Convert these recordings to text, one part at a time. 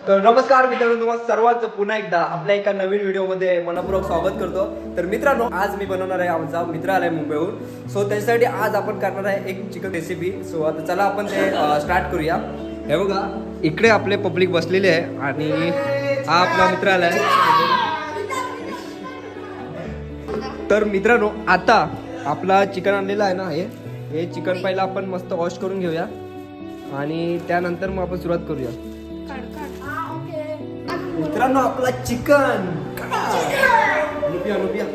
तर नमस्कार मित्रांनो, तुम्हाला सर्वांचं पुन्हा एकदा आपल्या एका नवीन व्हिडिओमध्ये मनपूर्वक स्वागत करतो. तर मित्रांनो, आज मी बनवणार आहे, आमचा मित्र आलाय मुंबईहून. सो त्याच्यासाठी आज आपण करणार आहे एक चिकन रेसिपी. सो आता चला आपण ते स्टार्ट करूया. हे बघा, इकडे आपले पब्लिक बसलेले आहे आणि हा आपला मित्र आलाय. तर मित्रांनो, आता आपला चिकन आणलेला आहे ना, हे चिकन पहिला आपण मस्त वॉश करून घेऊया आणि त्यानंतर मग आपण सुरुवात करूया. मित्रांनो, आपला चिकन लुपिया लुपिया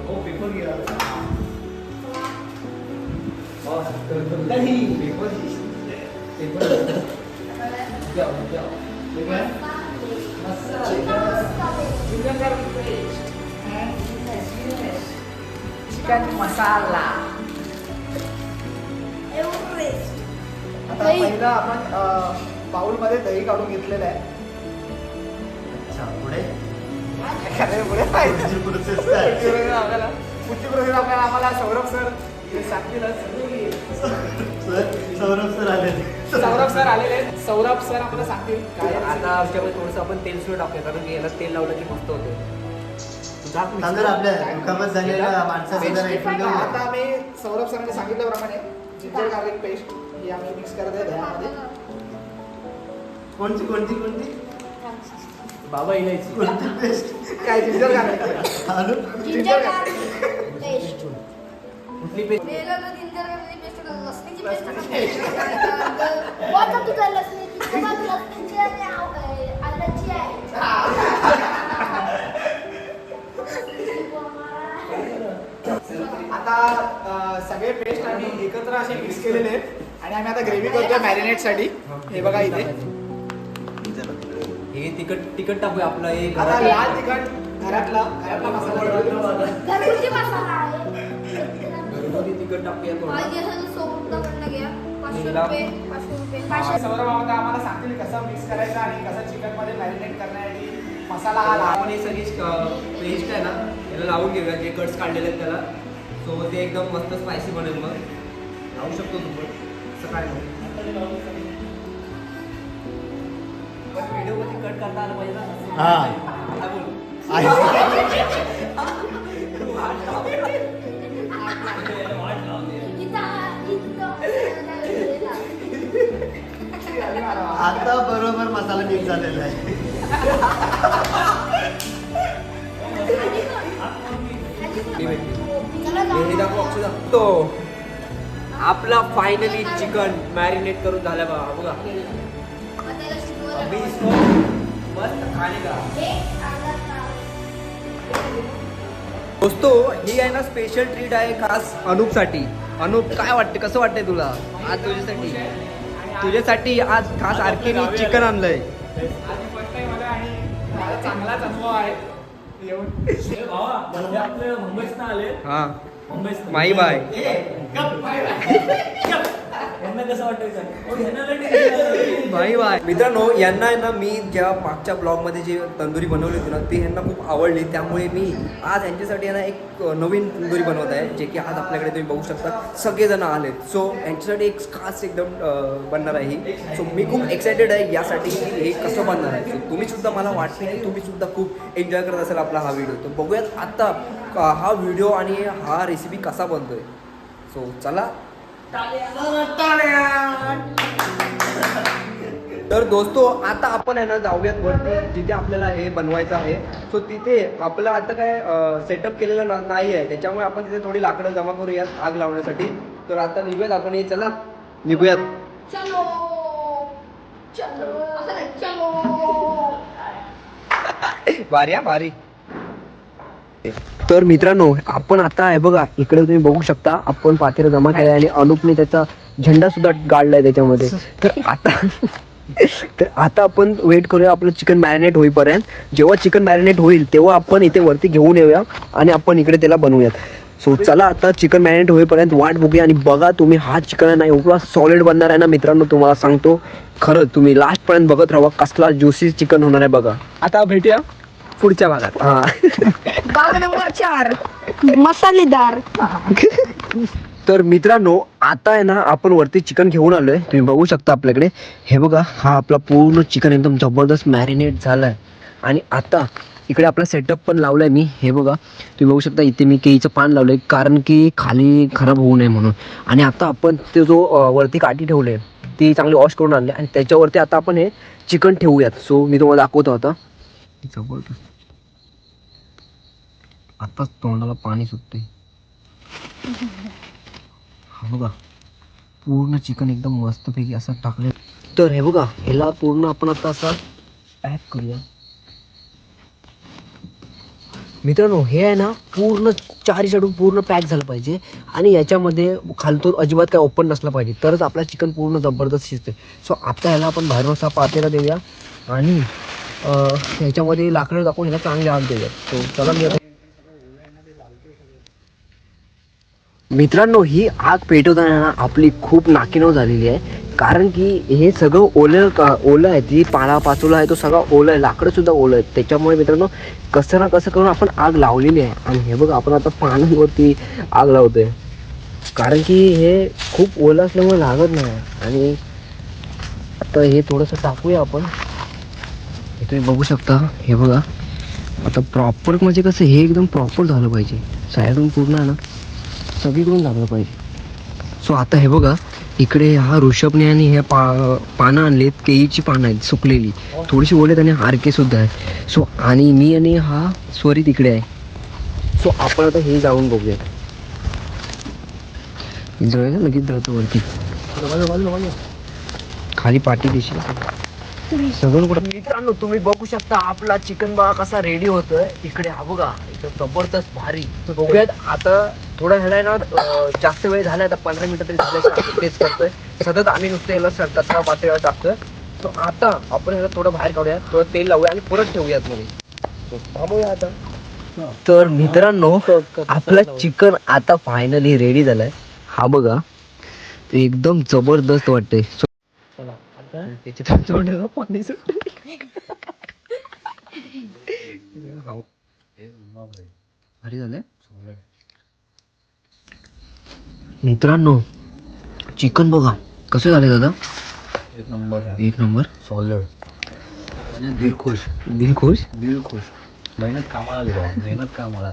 हो पेपर घ्या. चिकन मसाला. आता पहिला आपण बाउल मध्ये दही काढून घेतलेलं आहे. पुढची प्रोसेस आपल्याला आम्हाला सौरभ सर सांगतीलच. सौरभ सर आलेले. सौरभ सर आपल्याला सांगतील काय. आता आमच्यामध्ये थोडंसं आपण तेल सुद्धा टाकूया, कारण की याला तेल लावलं की मस्त होते. आता आम्ही सौरभ सरांनी सांगितल्याप्रमाणे जिंजर गार्लिक पेस्ट ही आम्ही मिक्स करत आहे दह्यामध्ये. कोणती कोणती कोणती बाबा इलायची कोणती पेस्ट? काय ginger garlic ginger garlic paste. कुठली पेस्ट? वेगळं जिंजर गार्लिक पेस्ट लसणीची पेस्ट. कोणता तुझा लसणीची लसणीची आणि आल्याची आहे. आता सगळे पेस्ट आम्ही एकत्र असे मिक्स केलेले आहेत आणि आम्ही आता ग्रेव्ही करतोय मॅरिनेट साठी. हे बघा इथे हे तिखट टाकूया आपलं. हे आता लाल तिखट घरातला मसाला. घरगुती मसाला आहे. घरगुती तिखट टाकूया थोडं. माझी असं सोबतकडनं घ्या. 500 रुपये 500 रुपये. सौरभ आता आम्हाला सांगतील कसं मिक्स करायचं आणि कसं चिकन मध्ये मॅरिनेट करण्यासाठी मसाला हा आपण हे सगळी पेस्ट आहे ना, याला लावून घेऊया. जे कट्स काढलेले आहेत त्याला. सो ते एकदम मस्त स्पायसी बनेल. मग लावू शकतो तू पण, असं काय नाही. पण व्हिडिओ मध्ये कट करता आलं पाहिजे ना. हा. आता बोल. आता बरोबर मसाला मिक्स झालेला आहे. हे दाखव, अक्षय दाखव. तो आपला फायनली चिकन मॅरिनेट करून झाला बघा. अभी इसको मस्त खाने का. दोस्तो, ही आहे ना स्पेशल ट्रीट आहे खास अनूपसाठी. अनूप, काय वाटते, कसं वाटतंय तुला आज तुझ्यासाठी आज खास आरकेने चिकन आणलंय. फर्स्ट टाइम आला आणि मला चांगलाच अनुभव आहे येऊन. मुंबईत आले. हा, मुंबईत माई बाय. यांना कसं वाटायचं बाय बाय. मित्रांनो, यांना आहे ना, मी ज्या मागच्या ब्लॉगमध्ये जे तंदुरी बनवली होती ना, ती यांना खूप आवडली. त्यामुळे मी आज यांच्यासाठी यांना एक नवीन तंदुरी बनवत आहे, जे की आज आपल्याकडे तुम्ही बघू शकता सगळेजण आलेत. सो यांच्यासाठी एक खास एकदम बनणार आहे ही. सो मी खूप एक्सायटेड आहे यासाठी की हे कसं बनणार आहे. सो तुम्ही सुद्धा, मला वाटते की तुम्ही सुद्धा खूप एन्जॉय करत असाल आपला हा व्हिडिओ. तर बघूयात आता हा व्हिडिओ आणि हा रेसिपी कसा बनतोय. सो चला. तर दोस्तो, आता आपण आहे ना जाऊयात वरती, जिथे आपल्याला हे बनवायचं आहे. सो तिथे आपलं आता काय सेटअप केलेलं नाही आहे, त्याच्यामुळे आपण तिथे थोडी लाकडं जमा करूयात आग लावण्यासाठी. तर आता निघूयात आपण. हे चला निघूयात. चलो चलो असं नाही, चलो. भारी हा, भारी. तर मित्रांनो, आपण आता आहे बघा, इकडे तुम्ही बघू शकता आपण पातेलं जमा केलं आणि अनुपने त्याचा झेंडा सुद्धा काढलाय त्याच्यामध्ये. तर आता आपण वेट करूया आपलं चिकन मॅरिनेट होईपर्यंत. जेव्हा चिकन मॅरिनेट होईल तेव्हा आपण इथे वरती घेऊन येऊया आणि आपण इकडे त्याला बनवूयात. सो चला, आता चिकन मॅरिनेट होईपर्यंत वाट बघूया. आणि बघा तुम्ही, हा चिकन नाही एवढा सॉलिड बनणार आहे ना मित्रांनो, तुम्हाला सांगतो खरं. तुम्ही लास्ट पर्यंत बघत राहा, कसला ज्युसी चिकन होणार आहे बघा. आता भेटूया पुढच्या भागात. हा, भाग नंबर 4 मसालेदार. तर मित्रांनो आता आहे ना आपण वरती चिकन घेऊन आलोय, तुम्ही बघू शकता आपल्याकडे. हे बघा, हा आपला पूर्ण चिकन एकदम जबरदस्त मॅरिनेट झालाय. आणि आता इकडे आपला सेटअप पण लावलाय मी. हे बघा तुम्ही बघू शकता, इथे मी केळीचं पान लावलंय कारण की खाली खराब होऊ नये म्हणून. आणि आता आपण ते जो वरती काठी ठेवले ती चांगली वॉश करून आणली आणि त्याच्यावरती आता आपण हे चिकन ठेवूयात. सो मी तुम्हाला दाखवतो आता. जबरदस्त. आताच तोंडाला पाणी सुटते. हा बघा, पूर्ण चिकन एकदम मस्तपैकी असं टाकले. तर हे बघा, ह्याला पूर्ण आपण आता असा पॅक करूया. मित्रांनो हे आहे ना पूर्ण चारी साईडून पूर्ण पॅक झालं पाहिजे आणि याच्यामध्ये खालतून अजिबात काय ओपन नसलं पाहिजे, तरच आपला चिकन पूर्ण जबरदस्त शिजते. सो आता ह्याला आपण बाहेरून असा पातेला देऊया आणि ह्याच्यामध्ये लाकडं टाकून ह्याला चांगली आग देऊया. सो चला मी मित्रांनो ही आग पेटवताना आपली खूप नाकीनऊ झालेली आहे, कारण की हे सगळं ओलं आहे. ती पाचोला आहे तो सगळा ओलं आहे, लाकडं सुद्धा ओलं आहे. त्याच्यामुळे मित्रांनो कसं ना कसं करून आपण आग लावलेली आहे. आणि हे बघा आपण आता पानांवरती आग लावतोय, कारण की हे खूप ओलं असल्यामुळे लागत नाही. आणि आता हे थोडंसं टाकूया आपण. हे तुम्ही बघू शकता. हे बघा आता प्रॉपर म्हणजे कसं हे एकदम प्रॉपर झालं पाहिजे, साईडून पूर्ण आहे ना सगळीकडून झालं पाहिजे. सो आता हे बघा इकडे हा ऋषभने आणि हे पानं आणलेत, केळीची पानं आहेत सुकलेली, थोडीशी ओलेत आणि हारके सुद्धा आहे. सो आणि मी आणि हा स्वरी तिकडे आहे. सो आपण आता हे जाऊन बघूया. जळलं लगेच जळतं वरती, खाली पाठी दिशी सगळं कुठं. मित्रांनो तुम्ही बघू शकता आपला चिकन बघा कसा रेडी होतोय. इकडे हा बघा एकदम जबरदस्त भारी. बघूयात आता थोडा ह्याला ना जास्त वेळ झाला, आता 15 मिनिटं तरी झाल्याशिवाय टेस्ट करतोय. सतत आम्ही नुसतं याला कचरा पातळीवर टाकतोय. सो आता आपण ह्याला थोडं बाहेर काढूया, थोडं तेल लावूया आणि परत ठेवूयात मध्ये. थांबूया आता. तर मित्रांनो आपलं चिकन आता फायनली रेडी झालंय. हा बघा ते एकदम जबरदस्त वाटतंय. त्याच्या पाणी सुटते. भारी झालंय मित्रांनो. चिकन बघा कसं झालंय दादा. एक नंबर सॉलिड. दिल खुश. मेहनत कामाला.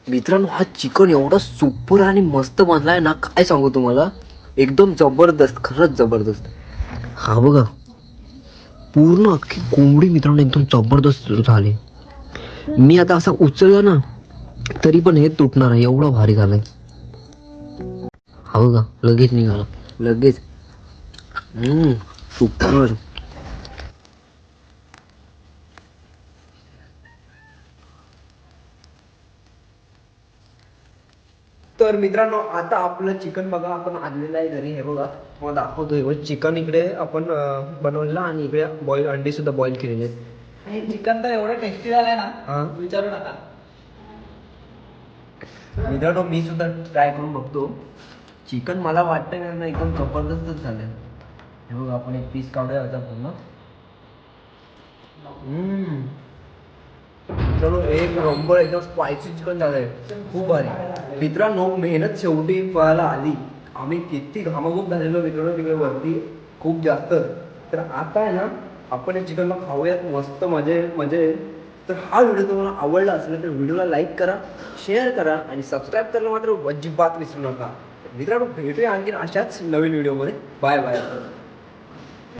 मित्रांनो हा चिकन एवढा सुपर आणि मस्त बनलाय ना, काय सांगू तुम्हाला. एकदम जबरदस्त, खरंच जबरदस्त. हा बघा पूर्ण अख्खी कोंबडी मित्रांनो एकदम जबरदस्त झाली. मी आता असा उचलला ना तरी पण हे तुटणार आहे, एवढं भारी झालंय. हा बघा लगेच निघाला, लगेच. सुपर. तर मित्रांनो आता आपलं चिकन बघा आपण आणलेलं आहे घरी. हे बघा तुम्हाला दाखवतोय. चिकन इकडे आपण बनवलेलं आणि इकडे बॉईल अंडी सुद्धा बॉईल केलेले आहेत. चिकन तर एवढं टेस्टी झालंय ना, हा विचारू नका. मित्रांनो मी सुद्धा ट्राय करून बघतो. चिकन मला वाटतं ना एकदम जबरदस्तच झालं. हे बघा आपण एक पीस काढूया आता पूर्ण. चलो एक नंबर एकदम स्पायसी चिकन झालंय, खूप भारी. मित्रांनो मेहनत शेवटी फळाला आली. आम्ही किती घामाघूम झालेलो मित्रांनो तिकडे वरती खूप जास्त. तर आता आहे ना आपण हे चिकनला खाऊयात, मस्त मजा येईल. तर हा व्हिडिओ तुम्हाला आवडला असेल तर व्हिडिओला लाईक करा, शेअर करा आणि सबस्क्राईब करायला मात्र अजिबात विसरू नका. मित्रांनो भेटूया आणखी अशाच नवीन व्हिडिओमध्ये. Bye bye.